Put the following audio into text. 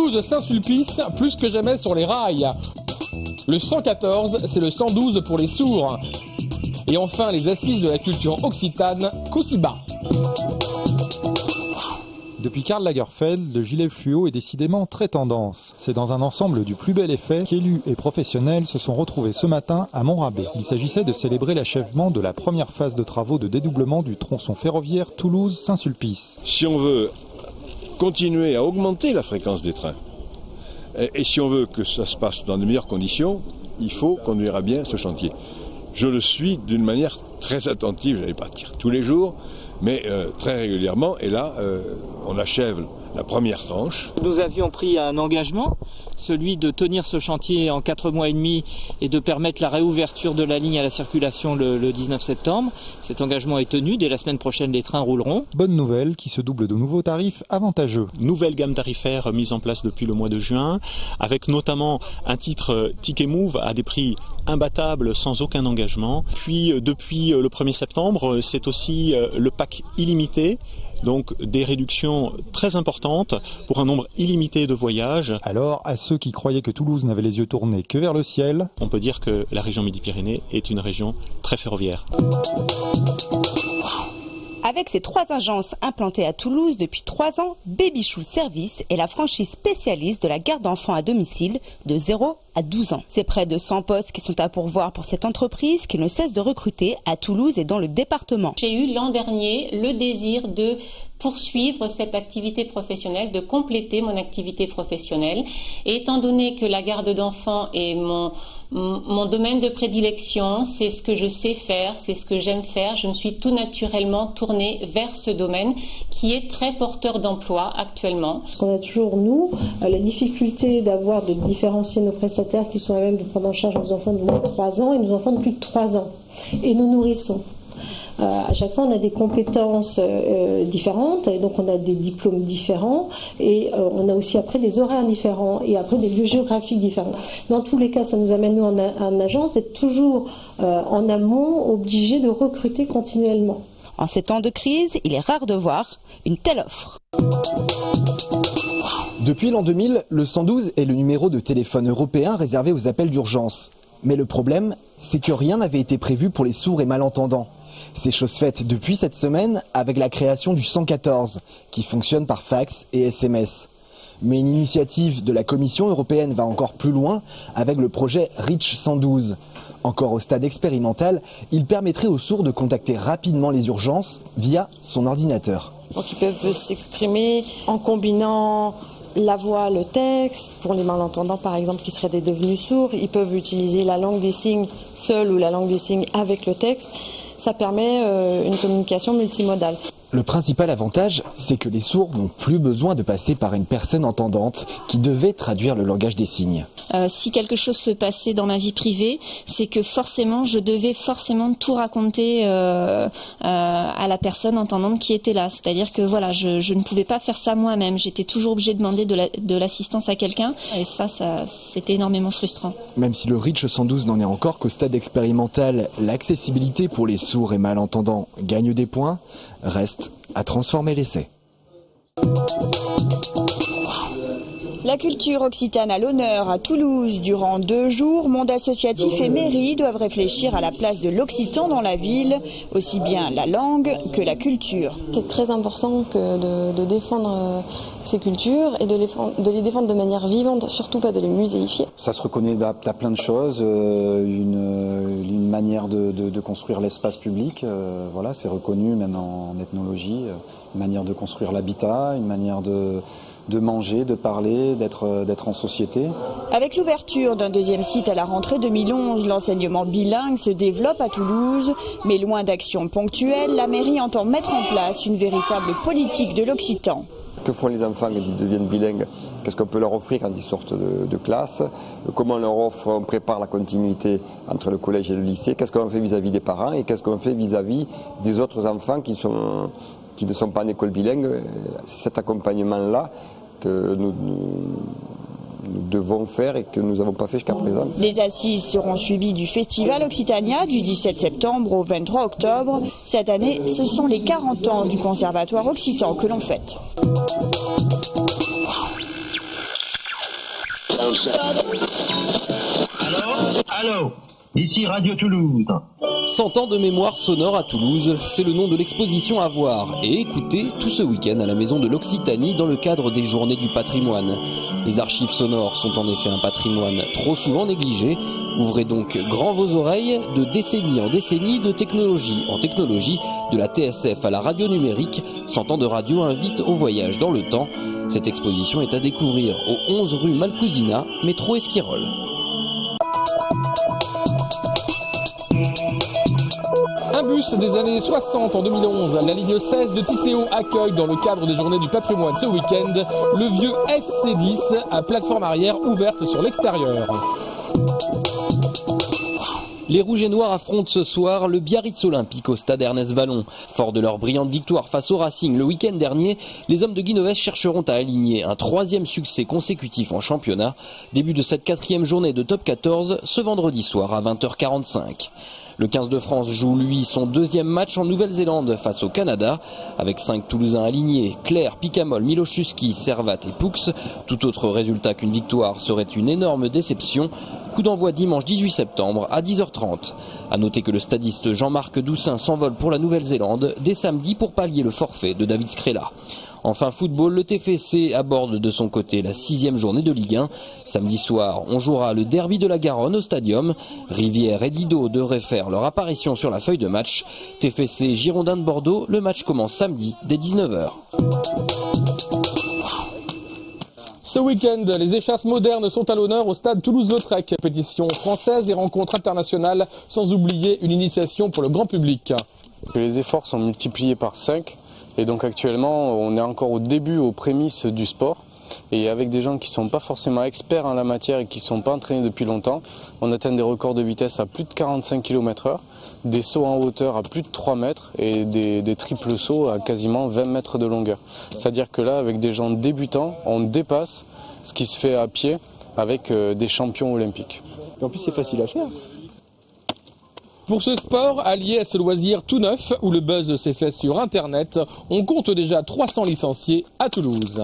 Toulouse-Saint-Sulpice, plus que jamais sur les rails. Le 114, c'est le 112 pour les sourds. Et enfin, les assises de la culture occitane, Coussiba. Depuis Karl Lagerfeld, le gilet fluo est décidément très tendance. C'est dans un ensemble du plus bel effet qu'élus et professionnels se sont retrouvés ce matin à Montrabé. Il s'agissait de célébrer l'achèvement de la première phase de travaux de dédoublement du tronçon ferroviaire Toulouse-Saint-Sulpice. Si on veut continuer à augmenter la fréquence des trains, et si on veut que ça se passe dans de meilleures conditions, il faut conduire à bien ce chantier. Je le suis d'une manière très attentive, je n'allais pas dire tous les jours, mais très régulièrement. Et là, on achève la première tranche. Nous avions pris un engagement, celui de tenir ce chantier en 4 mois et demi et de permettre la réouverture de la ligne à la circulation le 19 septembre. Cet engagement est tenu. Dès la semaine prochaine, les trains rouleront. Bonne nouvelle qui se double de nouveaux tarifs avantageux. Nouvelle gamme tarifaire mise en place depuis le mois de juin, avec notamment un titre Ticket Move à des prix imbattables sans aucun engagement. Puis depuis le 1er septembre, c'est aussi le pack illimité. Donc des réductions très importantes pour un nombre illimité de voyages. Alors, à ceux qui croyaient que Toulouse n'avait les yeux tournés que vers le ciel, on peut dire que la région Midi-Pyrénées est une région très ferroviaire. Avec ses 3 agences implantées à Toulouse depuis 3 ans, Babychou Service est la franchise spécialiste de la garde d'enfants à domicile de 0 à 12 ans. C'est près de 100 postes qui sont à pourvoir pour cette entreprise qui ne cesse de recruter à Toulouse et dans le département. J'ai eu l'an dernier le désir de poursuivre cette activité professionnelle, de compléter mon activité professionnelle. Et étant donné que la garde d'enfants est mon domaine de prédilection, c'est ce que je sais faire, c'est ce que j'aime faire, je me suis tout naturellement tournée vers ce domaine qui est très porteur d'emploi actuellement. Parce qu'on a toujours, nous, la difficulté d'avoir de différencier nos prestataires qui sont à même de prendre en charge nos enfants de moins de 3 ans et nos enfants de plus de 3 ans. Et nous nourrissons. À chaque fois, on a des compétences différentes, et donc on a des diplômes différents, et on a aussi après des horaires différents, et après des lieux géographiques différents. Dans tous les cas, ça nous amène, nous, en agence, d'être toujours en amont, obligés de recruter continuellement. En ces temps de crise, il est rare de voir une telle offre. Depuis l'an 2000, le 112 est le numéro de téléphone européen réservé aux appels d'urgence. Mais le problème, c'est que rien n'avait été prévu pour les sourds et malentendants. C'est chose faite depuis cette semaine avec la création du 114, qui fonctionne par fax et SMS. Mais une initiative de la Commission européenne va encore plus loin avec le projet Reach 112. Encore au stade expérimental, il permettrait aux sourds de contacter rapidement les urgences via son ordinateur. Donc ils peuvent s'exprimer en combinant la voix, le texte. Pour les malentendants, par exemple, qui seraient devenus sourds, ils peuvent utiliser la langue des signes seule ou la langue des signes avec le texte. Ça permet une communication multimodale. Le principal avantage, c'est que les sourds n'ont plus besoin de passer par une personne entendante qui devait traduire le langage des signes. Si quelque chose se passait dans ma vie privée, c'est que forcément, je devais forcément tout raconter à la personne entendante qui était là. C'est-à-dire que voilà, je ne pouvais pas faire ça moi-même. J'étais toujours obligée de demander de l'assistance à quelqu'un. Et ça c'était énormément frustrant. Même si le Reach 112 n'en est encore qu'au stade expérimental, l'accessibilité pour les sourds et malentendants gagne des points, reste à transformer l'essai. La culture occitane à l'honneur à Toulouse. Durant 2 jours, monde associatif et mairie doivent réfléchir à la place de l'occitan dans la ville, aussi bien la langue que la culture. C'est très important de défendre ces cultures et de les défendre de manière vivante, surtout pas de les muséifier. Ça se reconnaît à plein de choses, une manière de construire l'espace public, voilà, c'est reconnu même en ethnologie, une manière de construire l'habitat, une manière de manger, de parler, d'être en société. Avec l'ouverture d'un 2e site à la rentrée 2011, l'enseignement bilingue se développe à Toulouse. Mais loin d'actions ponctuelles, la mairie entend mettre en place une véritable politique de l'occitan. Que font les enfants quand ils deviennent bilingues? Qu'est-ce qu'on peut leur offrir quand ils sortent de classe? Comment on prépare la continuité entre le collège et le lycée? Qu'est-ce qu'on fait vis-à-vis des parents? Et qu'est-ce qu'on fait vis-à-vis des autres enfants qui ne sont pas en école bilingue? C'est cet accompagnement-là que nous devons faire et que nous n'avons pas fait jusqu'à présent. Les assises seront suivies du Festival Occitania du 17 septembre au 23 octobre. Cette année, ce sont les 40 ans du Conservatoire occitan que l'on fête. Allô, ici Radio Toulouse. 100 ans de mémoire sonore à Toulouse, c'est le nom de l'exposition à voir et écouter tout ce week-end à la Maison de l'Occitanie dans le cadre des Journées du patrimoine. Les archives sonores sont en effet un patrimoine trop souvent négligé. Ouvrez donc grand vos oreilles, de décennie en décennie, de technologie en technologie, de la TSF à la radio numérique, 100 ans de radio invite au voyage dans le temps. Cette exposition est à découvrir au 11 rue Malcousina, métro Esquirol. Un bus des années 60 en 2011, la ligne 16 de Tisséo accueille dans le cadre des Journées du patrimoine ce week-end le vieux SC10 à plateforme arrière ouverte sur l'extérieur. Les Rouges et Noirs affrontent ce soir le Biarritz Olympique au stade Ernest Vallon. Fort de leur brillante victoire face au Racing le week-end dernier, les hommes de Guinoves chercheront à aligner un 3e succès consécutif en championnat. Début de cette 4e journée de top 14 ce vendredi soir à 20h45. Le 15 de France joue lui son 2e match en Nouvelle-Zélande face au Canada. Avec 5 Toulousains alignés, Claire, Picamol, Miloszewski, Servat et Poux. Tout autre résultat qu'une victoire serait une énorme déception. Coup d'envoi dimanche 18 septembre à 10h30. A noter que le stadiste Jean-Marc Doussin s'envole pour la Nouvelle-Zélande dès samedi pour pallier le forfait de David Scrella. Enfin football, le TFC aborde de son côté la 6e journée de Ligue 1. Samedi soir, on jouera le derby de la Garonne au Stadium. Rivière et Didot devraient faire leur apparition sur la feuille de match. TFC Girondins de Bordeaux, le match commence samedi dès 19h. Ce week-end, les échasses modernes sont à l'honneur au stade Toulouse-Lautrec. Compétition française et rencontres internationales, sans oublier une initiation pour le grand public. Les efforts sont multipliés par 5 et donc actuellement on est encore au début, aux prémices du sport. Et avec des gens qui ne sont pas forcément experts en la matière et qui ne sont pas entraînés depuis longtemps, on atteint des records de vitesse à plus de 45 km/h, des sauts en hauteur à plus de 3 mètres et des triples sauts à quasiment 20 mètres de longueur. C'est-à-dire que là, avec des gens débutants, on dépasse ce qui se fait à pied avec des champions olympiques. Et en plus, c'est facile à faire. Pour ce sport, allié à ce loisir tout neuf, où le buzz s'est fait sur Internet, on compte déjà 300 licenciés à Toulouse.